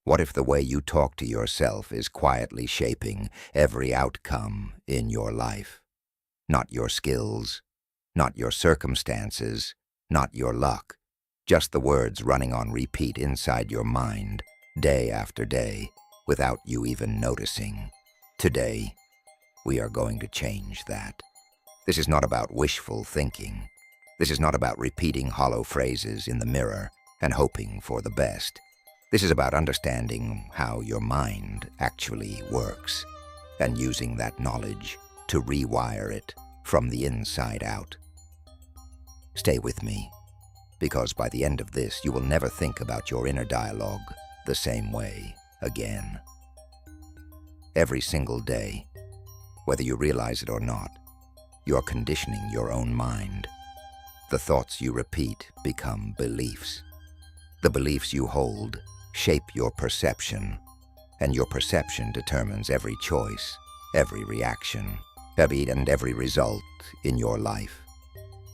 What if the way you talk to yourself is quietly shaping every outcome in your life? Not your skills, not your circumstances, not your luck, just the words running on repeat inside your mind, day after day, without you even noticing. Today, we are going to change that. This is not about wishful thinking. This is not about repeating hollow phrases in the mirror and hoping for the best. This is about understanding how your mind actually works and using that knowledge to rewire it from the inside out. Stay with me, because by the end of this, you will never think about your inner dialogue the same way again. Every single day, whether you realize it or not, you're conditioning your own mind. The thoughts you repeat become beliefs. The beliefs you hold shape your perception, and your perception determines every choice, every reaction, and every result in your life.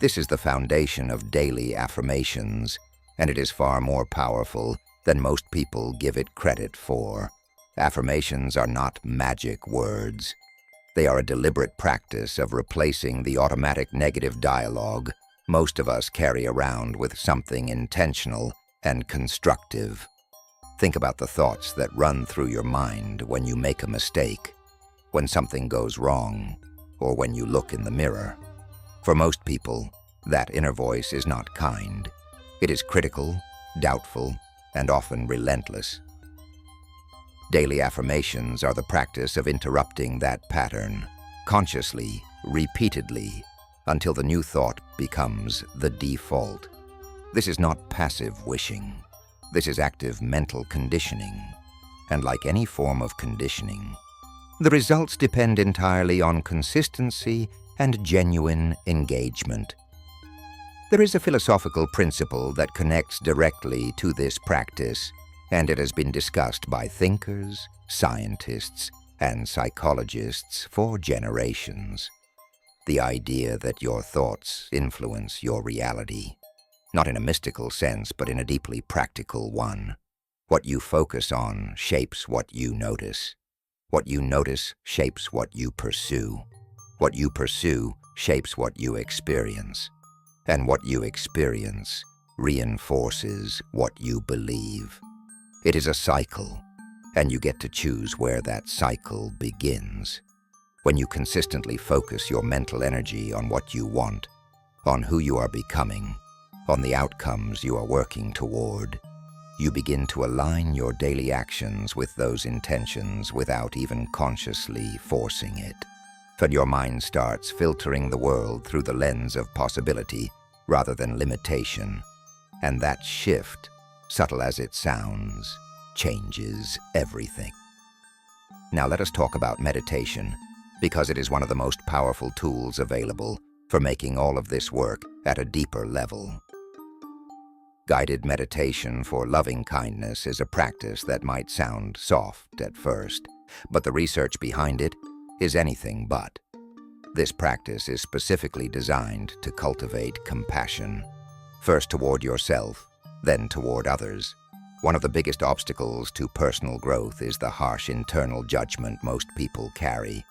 This is the foundation of daily affirmations, and it is far more powerful than most people give it credit for. Affirmations are not magic words. They are a deliberate practice of replacing the automatic negative dialogue most of us carry around with something intentional and constructive. Think about the thoughts that run through your mind when you make a mistake, when something goes wrong, or when you look in the mirror. For most people, that inner voice is not kind. It is critical, doubtful, and often relentless. Daily affirmations are the practice of interrupting that pattern, consciously, repeatedly, until the new thought becomes the default. This is not passive wishing. This is active mental conditioning. And like any form of conditioning, the results depend entirely on consistency and genuine engagement. There is a philosophical principle that connects directly to this practice, and it has been discussed by thinkers, scientists, and psychologists for generations. The idea that your thoughts influence your reality, not in a mystical sense, but in a deeply practical one. What you focus on shapes what you notice. What you notice shapes what you pursue. What you pursue shapes what you experience. And what you experience reinforces what you believe. It is a cycle, and you get to choose where that cycle begins. When you consistently focus your mental energy on what you want, on who you are becoming, on the outcomes you are working toward, you begin to align your daily actions with those intentions without even consciously forcing it. And your mind starts filtering the world through the lens of possibility rather than limitation. And that shift, subtle as it sounds, changes everything. Now let us talk about meditation, because it is one of the most powerful tools available for making all of this work at a deeper level. Guided meditation for loving kindness is a practice that might sound soft at first, but the research behind it is anything but. This practice is specifically designed to cultivate compassion, first toward yourself, then toward others. One of the biggest obstacles to personal growth is the harsh internal judgment most people carry,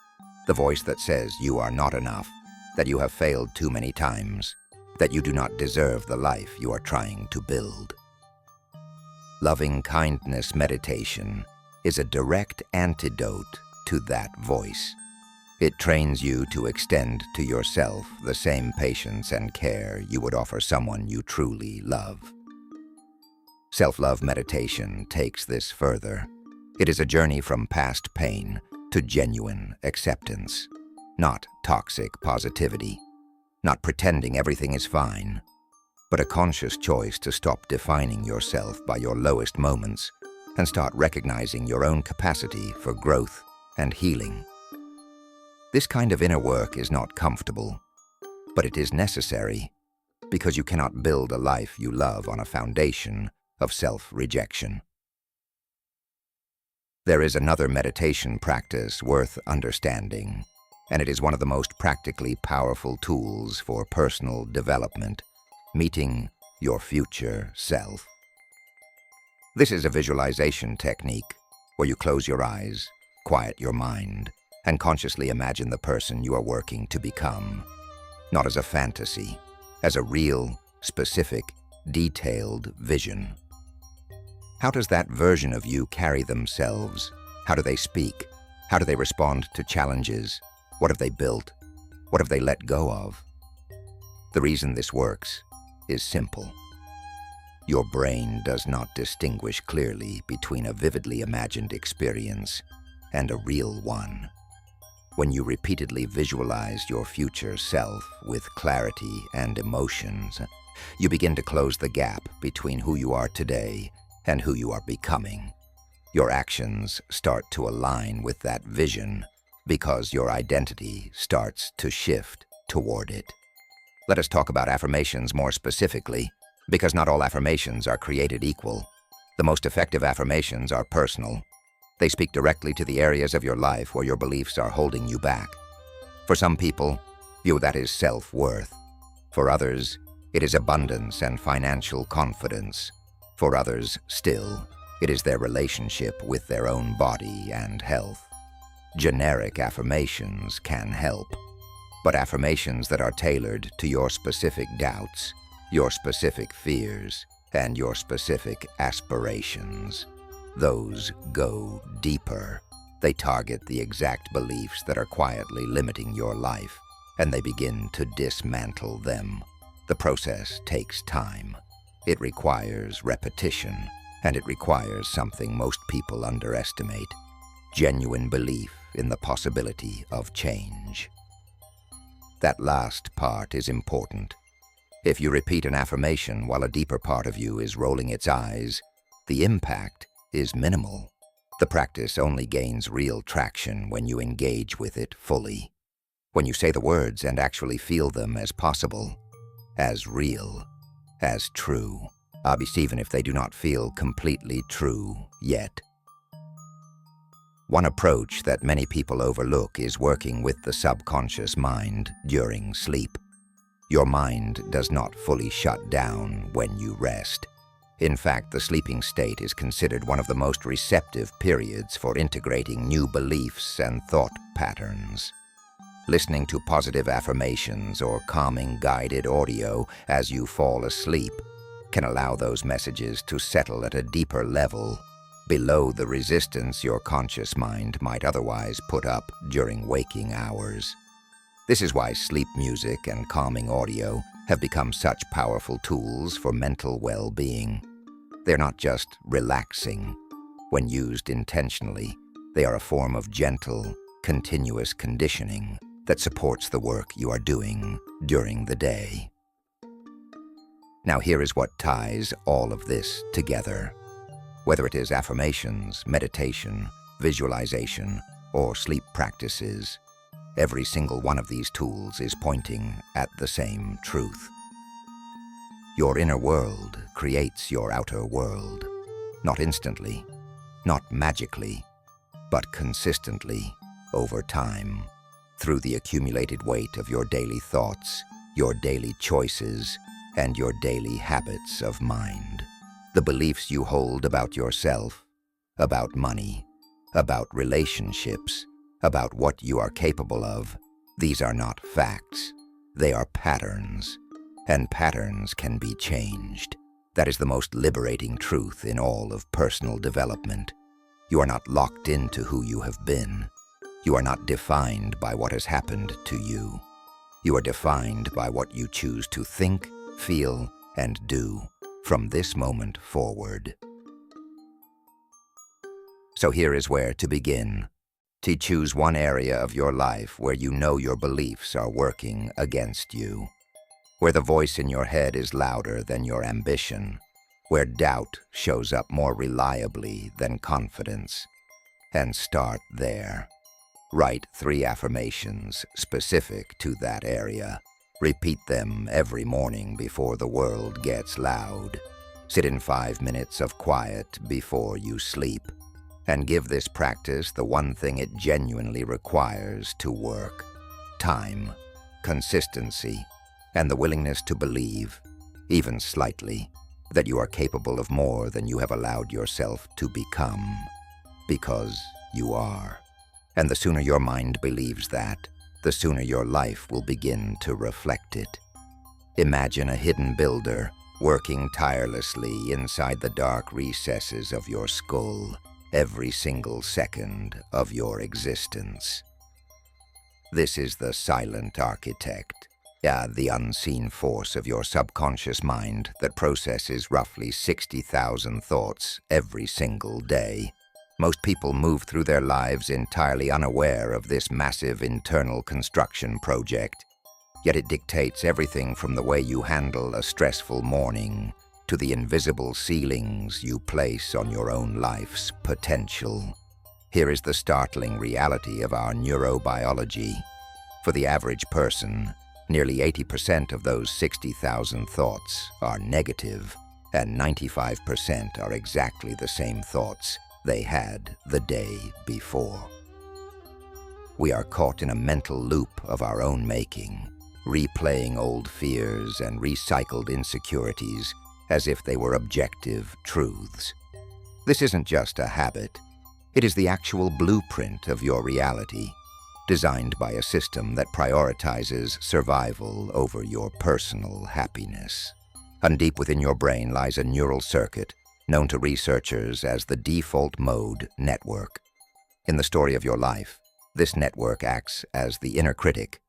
the voice that says you are not enough, that you have failed too many times, that you do not deserve the life you are trying to build. Loving kindness meditation is a direct antidote to that voice. It trains you to extend to yourself the same patience and care you would offer someone you truly love. Self-love meditation takes this further. It is a journey from past pain to genuine acceptance, not toxic positivity. Not pretending everything is fine, but a conscious choice to stop defining yourself by your lowest moments and start recognizing your own capacity for growth and healing. This kind of inner work is not comfortable, but it is necessary, because you cannot build a life you love on a foundation of self-rejection. There is another meditation practice worth understanding, and it is one of the most practically powerful tools for personal development, meeting your future self. This is a visualization technique where you close your eyes, quiet your mind, and consciously imagine the person you are working to become. Not as a fantasy, as a real, specific, detailed vision. How does that version of you carry themselves? How do they speak? How do they respond to challenges? What have they built? What have they let go of? The reason this works is simple. Your brain does not distinguish clearly between a vividly imagined experience and a real one. When you repeatedly visualize your future self with clarity and emotions, you begin to close the gap between who you are today and who you are becoming. Your actions start to align with that vision because your identity starts to shift toward it. Let us talk about affirmations more specifically, because not all affirmations are created equal. The most effective affirmations are personal. They speak directly to the areas of your life where your beliefs are holding you back. For some people, that is self-worth. For others, it is abundance and financial confidence. For others, still, it is their relationship with their own body and health. Generic affirmations can help, but affirmations that are tailored to your specific doubts, your specific fears, and your specific aspirations, those go deeper. They target the exact beliefs that are quietly limiting your life, and they begin to dismantle them. The process takes time. It requires repetition, and it requires something most people underestimate: genuine belief in the possibility of change. That last part is important. If you repeat an affirmation while a deeper part of you is rolling its eyes, the impact is minimal. The practice only gains real traction when you engage with it fully. When you say the words and actually feel them as possible, as real, as true, even if they do not feel completely true yet. One approach that many people overlook is working with the subconscious mind during sleep. Your mind does not fully shut down when you rest. In fact, the sleeping state is considered one of the most receptive periods for integrating new beliefs and thought patterns. Listening to positive affirmations or calming guided audio as you fall asleep can allow those messages to settle at a deeper level, below the resistance your conscious mind might otherwise put up during waking hours. This is why sleep music and calming audio have become such powerful tools for mental well-being. They're not just relaxing. When used intentionally, they are a form of gentle, continuous conditioning that supports the work you are doing during the day. Now here is what ties all of this together. Whether it is affirmations, meditation, visualization, or sleep practices, every single one of these tools is pointing at the same truth. Your inner world creates your outer world, not instantly, not magically, but consistently over time, through the accumulated weight of your daily thoughts, your daily choices, and your daily habits of mind. The beliefs you hold about yourself, about money, about relationships, about what you are capable of, these are not facts. They are patterns, and patterns can be changed. That is the most liberating truth in all of personal development. You are not locked into who you have been. You are not defined by what has happened to you. You are defined by what you choose to think, feel, and do from this moment forward. So here is where to begin. To choose one area of your life where you know your beliefs are working against you, where the voice in your head is louder than your ambition, where doubt shows up more reliably than confidence, and start there. Write 3 affirmations specific to that area. Repeat them every morning before the world gets loud. Sit in 5 minutes of quiet before you sleep. And give this practice the one thing it genuinely requires to work: time, consistency, and the willingness to believe, even slightly, that you are capable of more than you have allowed yourself to become, because you are. And the sooner your mind believes that, the sooner your life will begin to reflect it. Imagine a hidden builder working tirelessly inside the dark recesses of your skull every single second of your existence. This is the silent architect, the unseen force of your subconscious mind that processes roughly 60,000 thoughts every single day. Most people move through their lives entirely unaware of this massive internal construction project, yet it dictates everything from the way you handle a stressful morning to the invisible ceilings you place on your own life's potential. Here is the startling reality of our neurobiology. For the average person, nearly 80% of those 60,000 thoughts are negative, and 95% are exactly the same thoughts they had the day before. We are caught in a mental loop of our own making, replaying old fears and recycled insecurities as if they were objective truths. This isn't just a habit. It is the actual blueprint of your reality, designed by a system that prioritizes survival over your personal happiness. And deep within your brain lies a neural circuit known to researchers as the default mode network. In the story of your life, this network acts as the inner critic,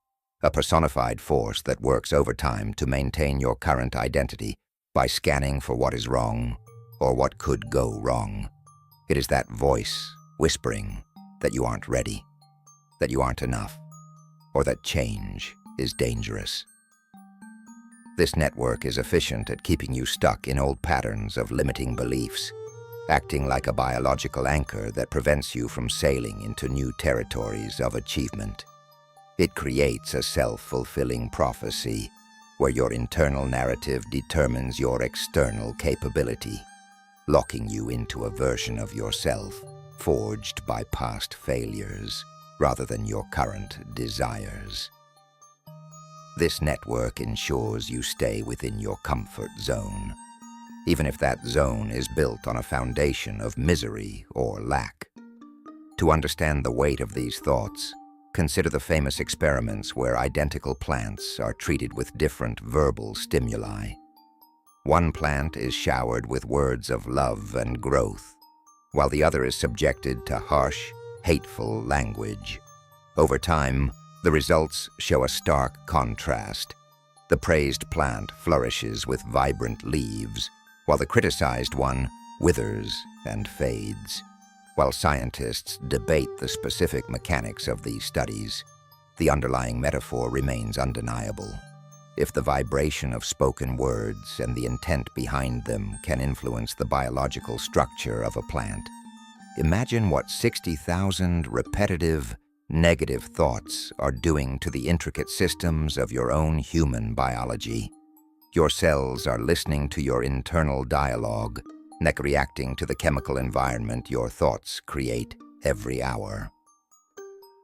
a personified force that works overtime to maintain your current identity by scanning for what is wrong or what could go wrong. It is that voice whispering that you aren't ready, that you aren't enough, or that change is dangerous. This network is efficient at keeping you stuck in old patterns of limiting beliefs, acting like a biological anchor that prevents you from sailing into new territories of achievement. It creates a self-fulfilling prophecy where your internal narrative determines your external capability, locking you into a version of yourself forged by past failures rather than your current desires. This network ensures you stay within your comfort zone, even if that zone is built on a foundation of misery or lack. To understand the weight of these thoughts, consider the famous experiments where identical plants are treated with different verbal stimuli. One plant is showered with words of love and growth, while the other is subjected to harsh, hateful language. Over time, the results show a stark contrast. The praised plant flourishes with vibrant leaves, while the criticized one withers and fades. While scientists debate the specific mechanics of these studies, the underlying metaphor remains undeniable. If the vibration of spoken words and the intent behind them can influence the biological structure of a plant, imagine what 60,000 repetitive, negative thoughts are doing to the intricate systems of your own human biology. Your cells are listening to your internal dialogue, reacting to the chemical environment your thoughts create every hour.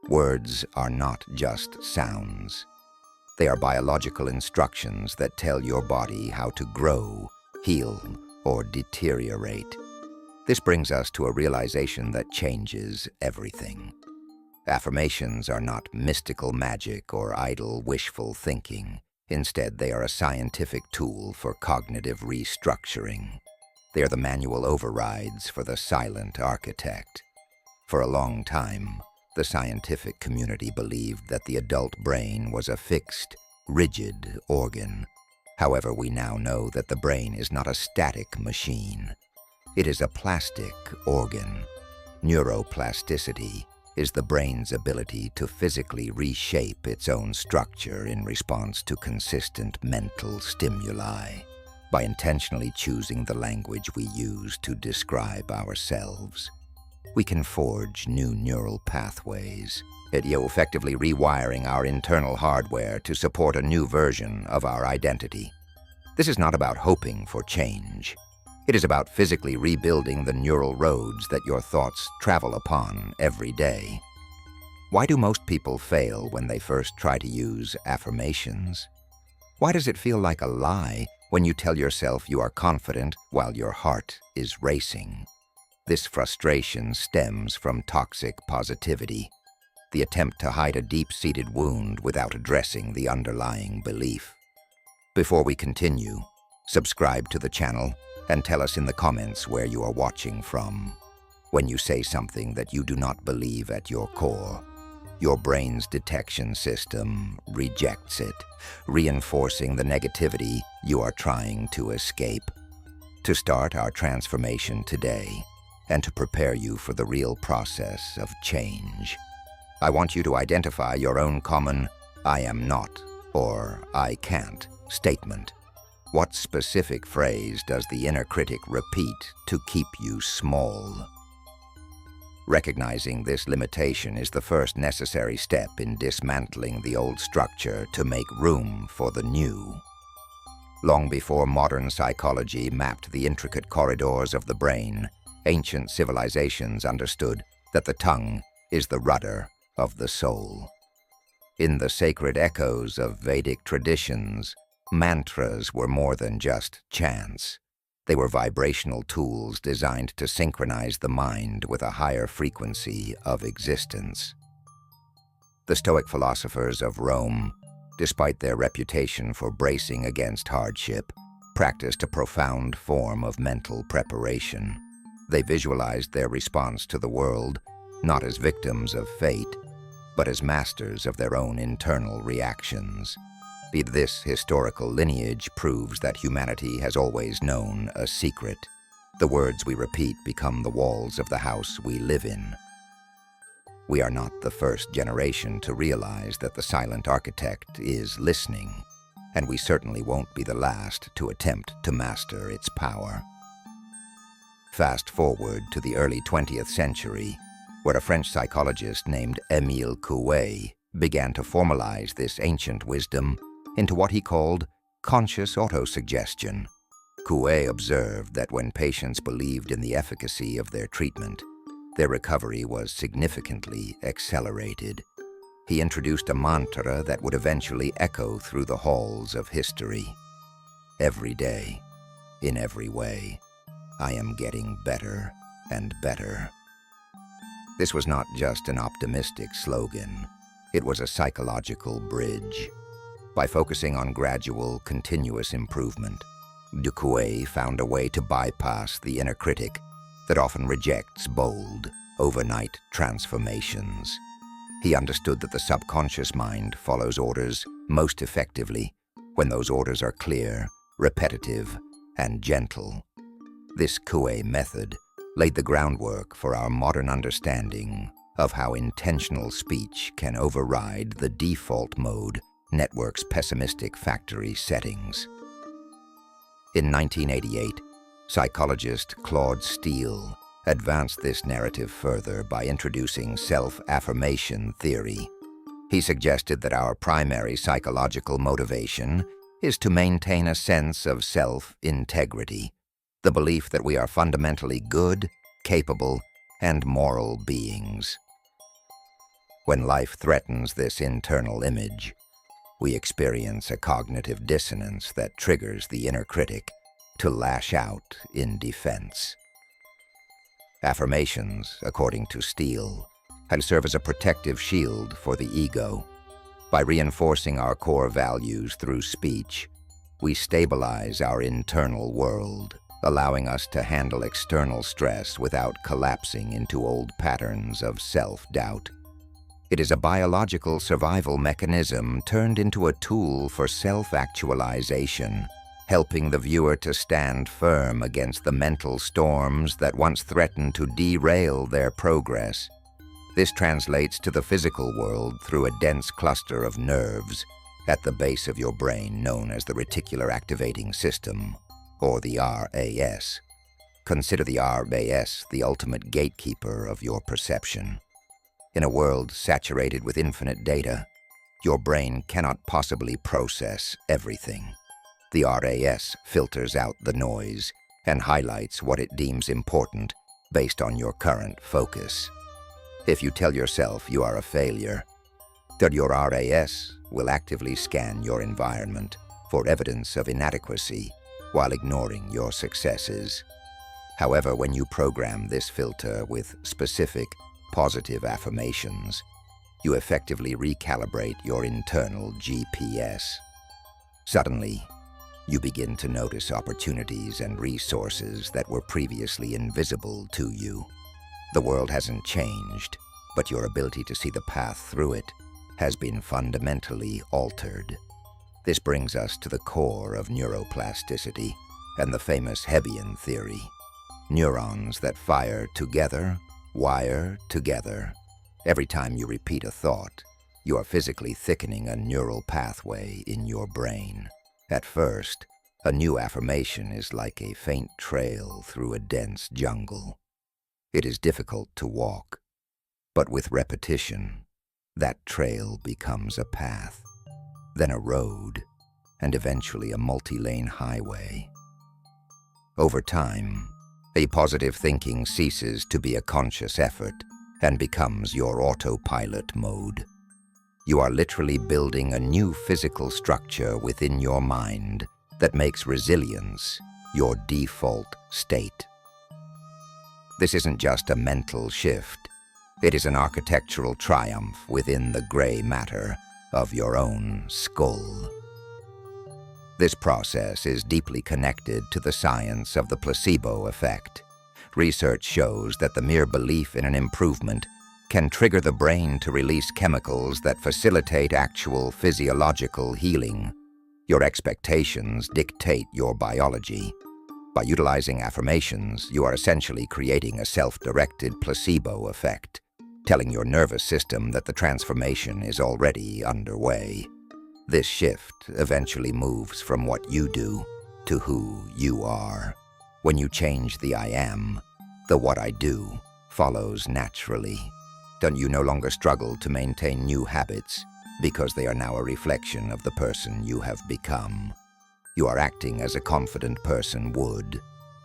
Words are not just sounds. They are biological instructions that tell your body how to grow, heal, or deteriorate. This brings us to a realization that changes everything. Affirmations are not mystical magic or idle wishful thinking. Instead, they are a scientific tool for cognitive restructuring. They are the manual overrides for the silent architect. For a long time, the scientific community believed that the adult brain was a fixed, rigid organ. However, we now know that the brain is not a static machine. It is a plastic organ. Neuroplasticity is the brain's ability to physically reshape its own structure in response to consistent mental stimuli. By intentionally choosing the language we use to describe ourselves, we can forge new neural pathways, effectively rewiring our internal hardware to support a new version of our identity. This is not about hoping for change. It is about physically rebuilding the neural roads that your thoughts travel upon every day. Why do most people fail when they first try to use affirmations? Why does it feel like a lie when you tell yourself you are confident while your heart is racing. This frustration stems from toxic positivity, the attempt to hide a deep-seated wound without addressing the underlying belief. Before we continue, subscribe to the channel and tell us in the comments where you are watching from. When you say something that you do not believe at your core, your brain's detection system rejects it, reinforcing the negativity you are trying to escape. To start our transformation today, and to prepare you for the real process of change, I want you to identify your own common "I am not" or "I can't" statement. What specific phrase does the inner critic repeat to keep you small? Recognizing this limitation is the first necessary step in dismantling the old structure to make room for the new. Long before modern psychology mapped the intricate corridors of the brain, ancient civilizations understood that the tongue is the rudder of the soul. In the sacred echoes of Vedic traditions, mantras were more than just chants. They were vibrational tools designed to synchronize the mind with a higher frequency of existence. The Stoic philosophers of Rome, despite their reputation for bracing against hardship, practiced a profound form of mental preparation. They visualized their response to the world not as victims of fate, but as masters of their own internal reactions. This historical lineage proves that humanity has always known a secret. The words we repeat become the walls of the house we live in. We are not the first generation to realize that the silent architect is listening, and we certainly won't be the last to attempt to master its power. Fast forward to the early 20th century, where a French psychologist named Émile Coué began to formalize this ancient wisdom into what he called conscious autosuggestion. Coué observed that when patients believed in the efficacy of their treatment, their recovery was significantly accelerated. He introduced a mantra that would eventually echo through the halls of history. Every day, in every way, I am getting better and better. This was not just an optimistic slogan. It was a psychological bridge. By focusing on gradual, continuous improvement, Coué found a way to bypass the inner critic that often rejects bold, overnight transformations. He understood that the subconscious mind follows orders most effectively when those orders are clear, repetitive, and gentle. This Coué method laid the groundwork for our modern understanding of how intentional speech can override the default mode network's pessimistic factory settings. In 1988, psychologist Claude Steele advanced this narrative further by introducing self-affirmation theory. He suggested that our primary psychological motivation is to maintain a sense of self-integrity, the belief that we are fundamentally good, capable, and moral beings. When life threatens this internal image, we experience a cognitive dissonance that triggers the inner critic to lash out in defense. Affirmations, according to Steele, had served as a protective shield for the ego. By reinforcing our core values through speech, we stabilize our internal world, allowing us to handle external stress without collapsing into old patterns of self-doubt. It is a biological survival mechanism turned into a tool for self-actualization, helping the viewer to stand firm against the mental storms that once threatened to derail their progress. This translates to the physical world through a dense cluster of nerves at the base of your brain known as the reticular activating system, or the RAS. Consider the RAS the ultimate gatekeeper of your perception. In a world saturated with infinite data, your brain cannot possibly process everything. The RAS filters out the noise and highlights what it deems important based on your current focus. If you tell yourself you are a failure, then your RAS will actively scan your environment for evidence of inadequacy while ignoring your successes. However, when you program this filter with specific, positive affirmations, you effectively recalibrate your internal GPS. Suddenly, you begin to notice opportunities and resources that were previously invisible to you. The world hasn't changed, but your ability to see the path through it has been fundamentally altered. This brings us to the core of neuroplasticity and the famous Hebbian theory. Neurons that fire together, wire together. Every time you repeat a thought, you are physically thickening a neural pathway in your brain. At first, a new affirmation is like a faint trail through a dense jungle. It is difficult to walk, but with repetition, that trail becomes a path, then a road, and eventually a multi-lane highway. Over time, a positive thinking ceases to be a conscious effort and becomes your autopilot mode. You are literally building a new physical structure within your mind that makes resilience your default state. This isn't just a mental shift. It is an architectural triumph within the gray matter of your own skull. This process is deeply connected to the science of the placebo effect. Research shows that the mere belief in an improvement can trigger the brain to release chemicals that facilitate actual physiological healing. Your expectations dictate your biology. By utilizing affirmations, you are essentially creating a self-directed placebo effect, telling your nervous system that the transformation is already underway. This shift eventually moves from what you do to who you are. When you change the I am, the what I do follows naturally. Don't you no longer struggle to maintain new habits because they are now a reflection of the person you have become. You are acting as a confident person would,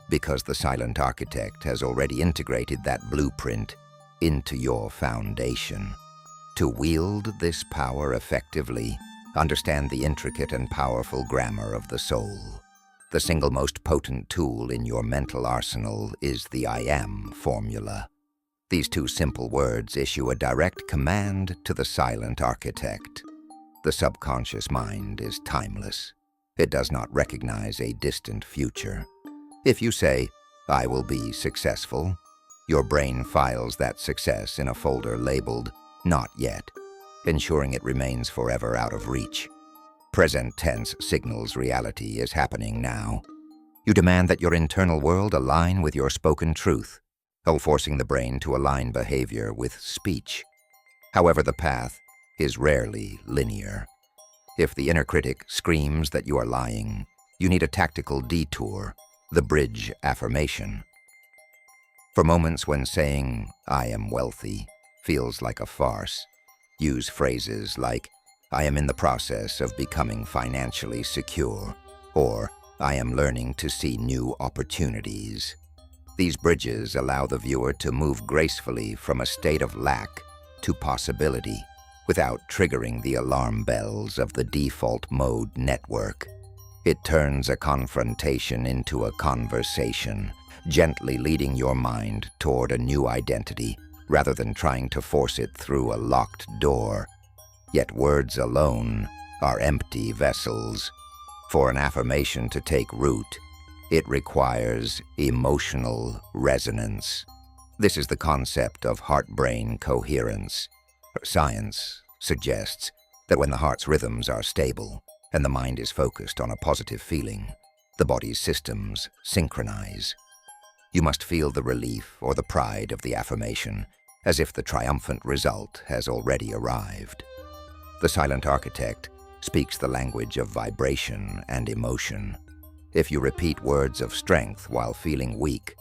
because the silent architect has already integrated that blueprint into your foundation. To wield this power effectively, understand the intricate and powerful grammar of the soul. The single most potent tool in your mental arsenal is the I am formula. These two simple words issue a direct command to the silent architect. The subconscious mind is timeless. It does not recognize a distant future. If you say, "I will be successful," your brain files that success in a folder labeled "Not Yet," ensuring it remains forever out of reach. Present tense signals reality is happening now. You demand that your internal world align with your spoken truth, forcing the brain to align behavior with speech. However, the path is rarely linear. If the inner critic screams that you are lying, you need a tactical detour, the bridge affirmation. For moments when saying, "I am wealthy," feels like a farce, use phrases like, "I am in the process of becoming financially secure," or "I am learning to see new opportunities." These bridges allow the viewer to move gracefully from a state of lack to possibility without triggering the alarm bells of the default mode network. It turns a confrontation into a conversation, gently leading your mind toward a new identity rather than trying to force it through a locked door. Yet words alone are empty vessels. For an affirmation to take root, it requires emotional resonance. This is the concept of heart-brain coherence. Science suggests that when the heart's rhythms are stable and the mind is focused on a positive feeling, the body's systems synchronize. You must feel the relief or the pride of the affirmation, as if the triumphant result has already arrived. The silent architect speaks the language of vibration and emotion. If you repeat words of strength while feeling weak,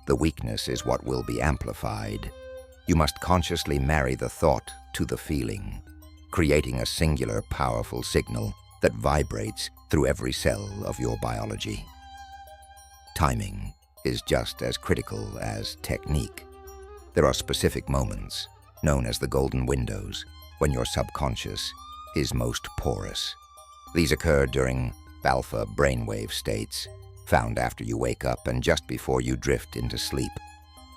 the weakness is what will be amplified. You must consciously marry the thought to the feeling, creating a singular, powerful signal that vibrates through every cell of your biology. Timing is just as critical as technique. There are specific moments, known as the golden windows, when your subconscious is most porous. These occur during alpha brainwave states, found after you wake up and just before you drift into sleep.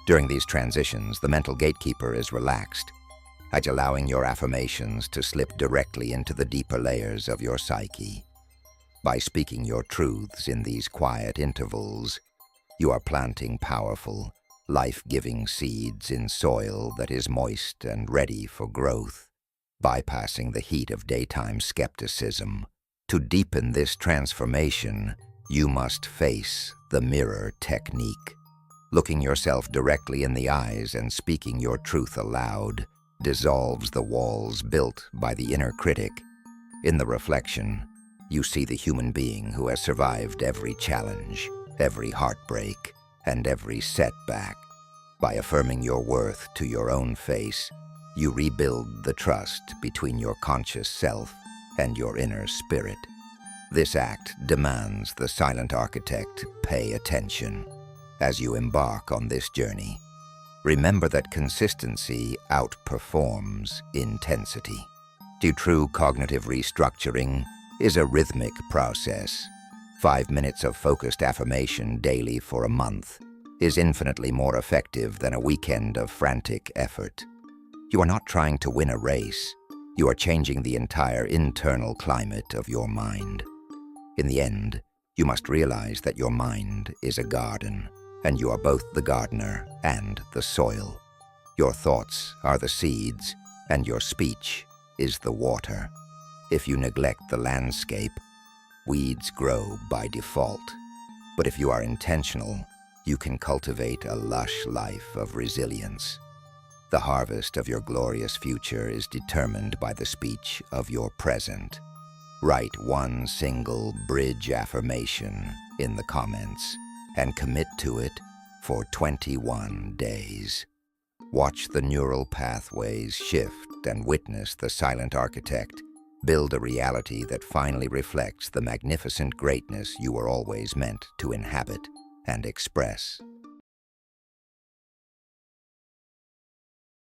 During these transitions, the mental gatekeeper is relaxed, allowing your affirmations to slip directly into the deeper layers of your psyche. By speaking your truths in these quiet intervals, you are planting powerful, life-giving seeds in soil that is moist and ready for growth, bypassing the heat of daytime skepticism. To deepen this transformation, you must face the mirror technique. Looking yourself directly in the eyes and speaking your truth aloud dissolves the walls built by the inner critic. In the reflection, you see the human being who has survived every challenge, every heartbreak, and every setback. By affirming your worth to your own face, you rebuild the trust between your conscious self and your inner spirit. This act demands the silent architect pay attention. As you embark on this journey, remember that consistency outperforms intensity. True cognitive restructuring is a rhythmic process. 5 minutes of focused affirmation daily for a month is infinitely more effective than a weekend of frantic effort. You are not trying to win a race. You are changing the entire internal climate of your mind. In the end, you must realize that your mind is a garden, and you are both the gardener and the soil. Your thoughts are the seeds, and your speech is the water. If you neglect the landscape, weeds grow by default. But if you are intentional, you can cultivate a lush life of resilience. The harvest of your glorious future is determined by the speech of your present. Write one single bridge affirmation in the comments and commit to it for 21 days. Watch the neural pathways shift and witness the silent architect build a reality that finally reflects the magnificent greatness you were always meant to inhabit and express.